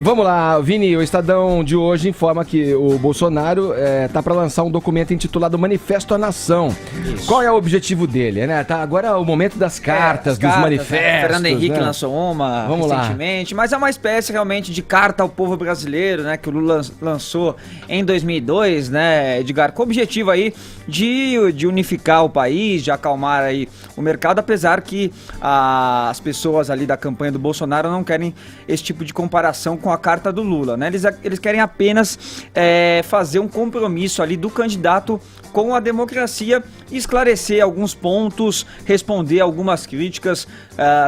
Vamos lá, Vini, o Estadão de hoje informa que o Bolsonaro tá para lançar um documento intitulado Manifesto à Nação. Isso. Qual é o objetivo dele, né? Tá agora é o momento das cartas, dos manifestos. Né? Fernando Henrique lançou uma recentemente, mas é uma espécie realmente de carta ao povo brasileiro, né? Que o Lula lançou em 2002, né, Edgar? Com o objetivo aí de unificar o país, de acalmar aí o mercado, apesar que as pessoas ali da campanha do Bolsonaro não querem esse tipo de comparação com a carta do Lula, né? Eles querem apenas fazer um compromisso ali do candidato com a democracia, esclarecer alguns pontos, responder algumas críticas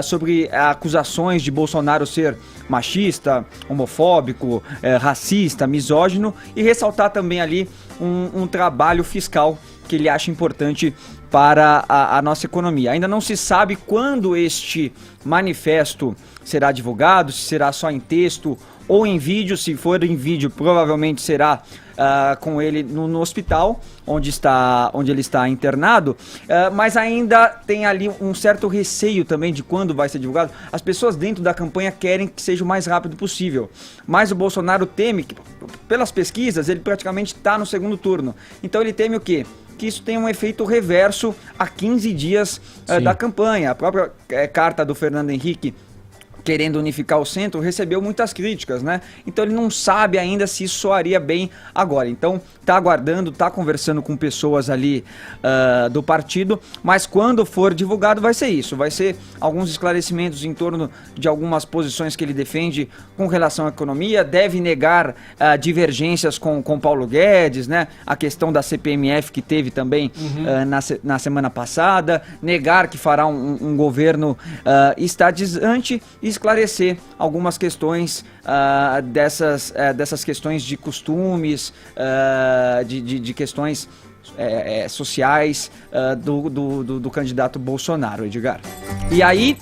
sobre acusações de Bolsonaro ser machista, homofóbico, racista, misógino, e ressaltar também ali um trabalho fiscal que ele acha importante para a nossa economia. Ainda não se sabe quando este manifesto será divulgado, se será só em texto ou em vídeo. Se for em vídeo, provavelmente será com ele no hospital, onde ele está internado, mas ainda tem ali um certo receio também de quando vai ser divulgado. As pessoas dentro da campanha querem que seja o mais rápido possível, mas o Bolsonaro teme que, pelas pesquisas, ele praticamente está no segundo turno. Então ele teme o quê? Que isso tem um efeito reverso a 15 dias da campanha. A própria carta do Fernando Henrique, querendo unificar o centro, recebeu muitas críticas, né? Então ele não sabe ainda se isso soaria bem agora. Então tá aguardando, tá conversando com pessoas ali do partido, mas quando for divulgado vai ser isso, vai ser alguns esclarecimentos em torno de algumas posições que ele defende com relação à economia, deve negar divergências com Paulo Guedes, né? A questão da CPMF que teve também na semana passada, negar que fará um governo estadizante, esclarecer algumas questões dessas questões de costumes, de questões sociais do candidato Bolsonaro, Edgar. E aí,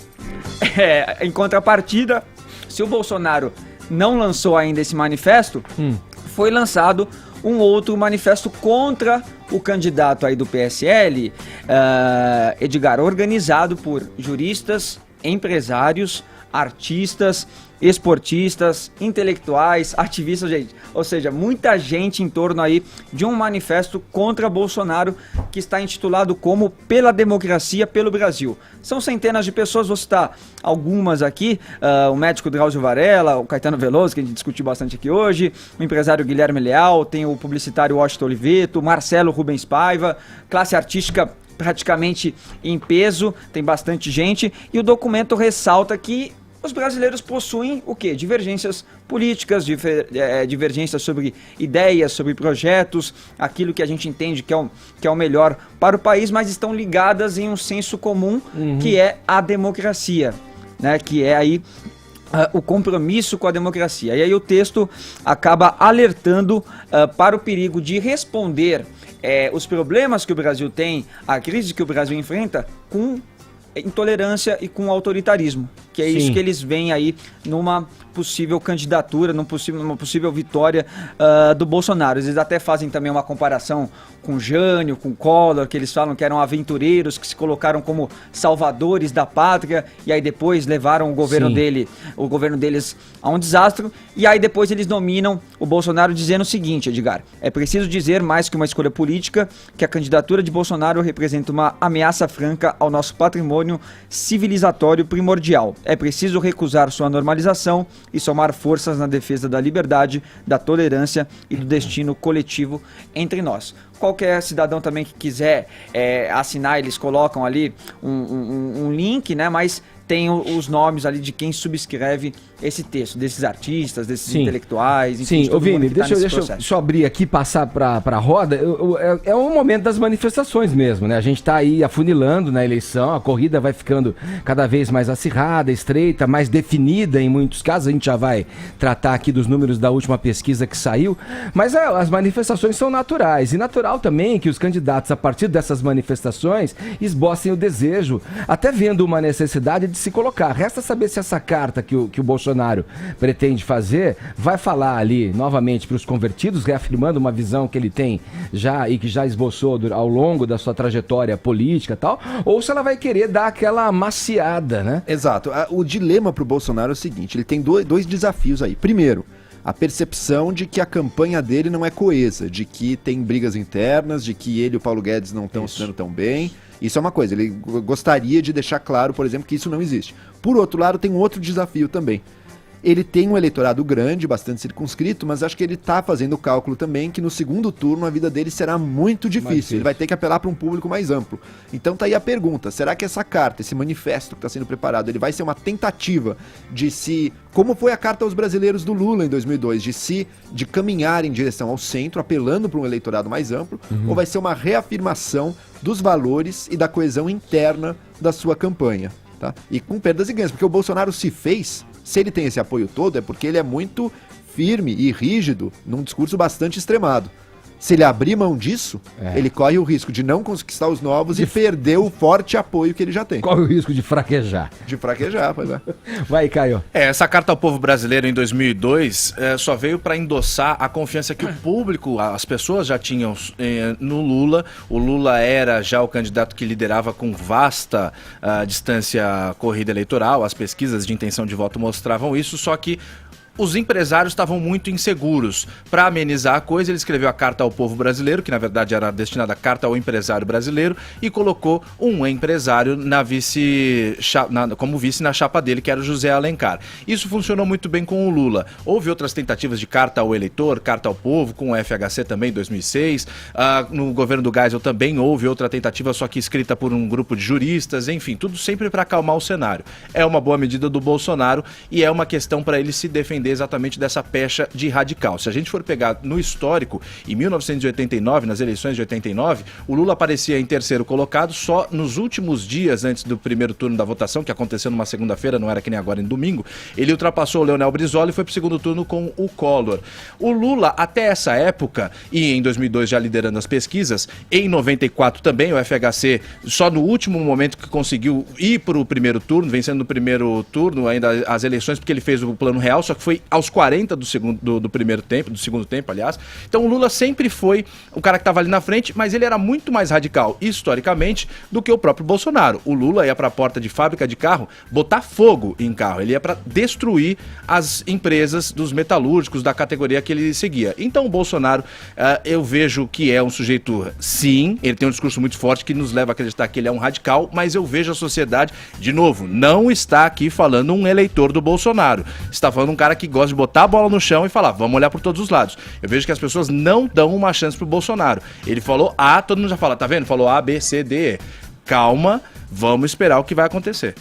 em contrapartida, se o Bolsonaro não lançou ainda esse manifesto, foi lançado um outro manifesto contra o candidato aí do PSL, Edgar, organizado por juristas, empresários, artistas, esportistas, intelectuais, ativistas, gente. Ou seja, muita gente em torno aí de um manifesto contra Bolsonaro que está intitulado como Pela Democracia, pelo Brasil. São centenas de pessoas, vou citar algumas aqui, o médico Drauzio Varela, o Caetano Veloso, que a gente discutiu bastante aqui hoje, o empresário Guilherme Leal, tem o publicitário Washington Oliveto, Marcelo Rubens Paiva, classe artística praticamente em peso, tem bastante gente, e o documento ressalta que os brasileiros possuem o quê? Divergências políticas, divergências sobre ideias, sobre projetos, aquilo que a gente entende que é o melhor para o país, mas estão ligadas em um senso comum, que é a democracia, né? Que é aí o compromisso com a democracia. E aí o texto acaba alertando para o perigo de responder os problemas que o Brasil tem, a crise que o Brasil enfrenta, com intolerância e com autoritarismo, que é isso que eles veem aí numa possível candidatura, numa possível vitória do Bolsonaro. Eles até fazem também uma comparação com Jânio, com Collor, que eles falam que eram aventureiros que se colocaram como salvadores da pátria e aí depois levaram o governo deles a um desastre, e aí depois eles nominam o Bolsonaro dizendo o seguinte, Edgar: é preciso dizer mais que uma escolha política, que a candidatura de Bolsonaro representa uma ameaça franca ao nosso patrimônio civilizatório primordial. É preciso recusar sua normalização e somar forças na defesa da liberdade, da tolerância e do destino coletivo entre nós. Qualquer cidadão também que quiser assinar, eles colocam ali um link, né? Mas tem os nomes ali de quem subscreve esse texto, desses artistas, desses intelectuais, enfim. Sim, Vini, deixa eu abrir aqui, passar para a roda. É um momento das manifestações mesmo, né? A gente está aí afunilando na eleição, a corrida vai ficando cada vez mais acirrada, estreita, mais definida em muitos casos. A gente já vai tratar aqui dos números da última pesquisa que saiu, mas as manifestações são naturais, e natural também que os candidatos, a partir dessas manifestações, esbocem o desejo, até vendo uma necessidade de se colocar. Resta saber se essa carta que o Bolsonaro pretende fazer vai falar ali novamente para os convertidos, reafirmando uma visão que ele tem já e que já esboçou ao longo da sua trajetória política e tal, ou se ela vai querer dar aquela amaciada, né? Exato. O dilema para o Bolsonaro é o seguinte, ele tem dois desafios aí. Primeiro, a percepção de que a campanha dele não é coesa, de que tem brigas internas, de que ele e o Paulo Guedes não estão se dando tão bem. Isso é uma coisa, ele gostaria de deixar claro, por exemplo, que isso não existe. Por outro lado, tem um outro desafio também. Ele tem um eleitorado grande, bastante circunscrito, mas acho que ele está fazendo o cálculo também que no segundo turno a vida dele será muito difícil. Ele vai ter que apelar para um público mais amplo. Então tá aí a pergunta, será que essa carta, esse manifesto que está sendo preparado, ele vai ser uma tentativa de se... Como foi a carta aos brasileiros do Lula em 2002, de caminhar em direção ao centro, apelando para um eleitorado mais amplo, ou vai ser uma reafirmação dos valores e da coesão interna da sua campanha? Tá? E com perdas e ganhos, porque o Bolsonaro se ele tem esse apoio todo, é porque ele é muito firme e rígido num discurso bastante extremado. Se ele abrir mão disso, ele corre o risco de não conquistar os novos e perder o forte apoio que ele já tem. Corre o risco de fraquejar. De fraquejar, pois é. Vai, Caio. Essa carta ao povo brasileiro em 2002 só veio para endossar a confiança que o público, as pessoas já tinham no Lula. O Lula era já o candidato que liderava com vasta distância corrida eleitoral. As pesquisas de intenção de voto mostravam isso, só que os empresários estavam muito inseguros. Para amenizar a coisa, ele escreveu a carta ao povo brasileiro, que na verdade era destinada a carta ao empresário brasileiro, e colocou um empresário como vice na chapa dele, que era o José Alencar. Isso funcionou muito bem com o Lula. Houve outras tentativas de carta ao eleitor, carta ao povo, com o FHC também em 2006. No governo do Geisel também houve outra tentativa, só que escrita por um grupo de juristas. Enfim, tudo sempre para acalmar o cenário. É uma boa medida do Bolsonaro e é uma questão para ele se defender exatamente dessa pecha de radical. Se a gente for pegar no histórico, em 1989, nas eleições de 89, o Lula aparecia em terceiro colocado só nos últimos dias antes do primeiro turno da votação, que aconteceu numa segunda-feira, não era que nem agora em domingo. Ele ultrapassou o Leonel Brizola e foi para o segundo turno com o Collor. O Lula, até essa época, e em 2002 já liderando as pesquisas, em 94 também, o FHC, só no último momento que conseguiu ir para o primeiro turno, vencendo no primeiro turno ainda as eleições, porque ele fez o Plano Real, só que foi aos 40 do segundo tempo, aliás. Então o Lula sempre foi o cara que estava ali na frente, mas ele era muito mais radical, historicamente, do que o próprio Bolsonaro. O Lula ia para a porta de fábrica de carro botar fogo em carro. Ele ia para destruir as empresas dos metalúrgicos da categoria que ele seguia. Então o Bolsonaro, eu vejo que é um sujeito, sim, ele tem um discurso muito forte que nos leva a acreditar que ele é um radical, mas eu vejo a sociedade, de novo, não está aqui falando um eleitor do Bolsonaro. Está falando um cara que gosta de botar a bola no chão e falar, vamos olhar por todos os lados. Eu vejo que as pessoas não dão uma chance pro Bolsonaro. Ele falou A, todo mundo já fala, tá vendo? Falou A, B, C, D, E. Calma, vamos esperar o que vai acontecer.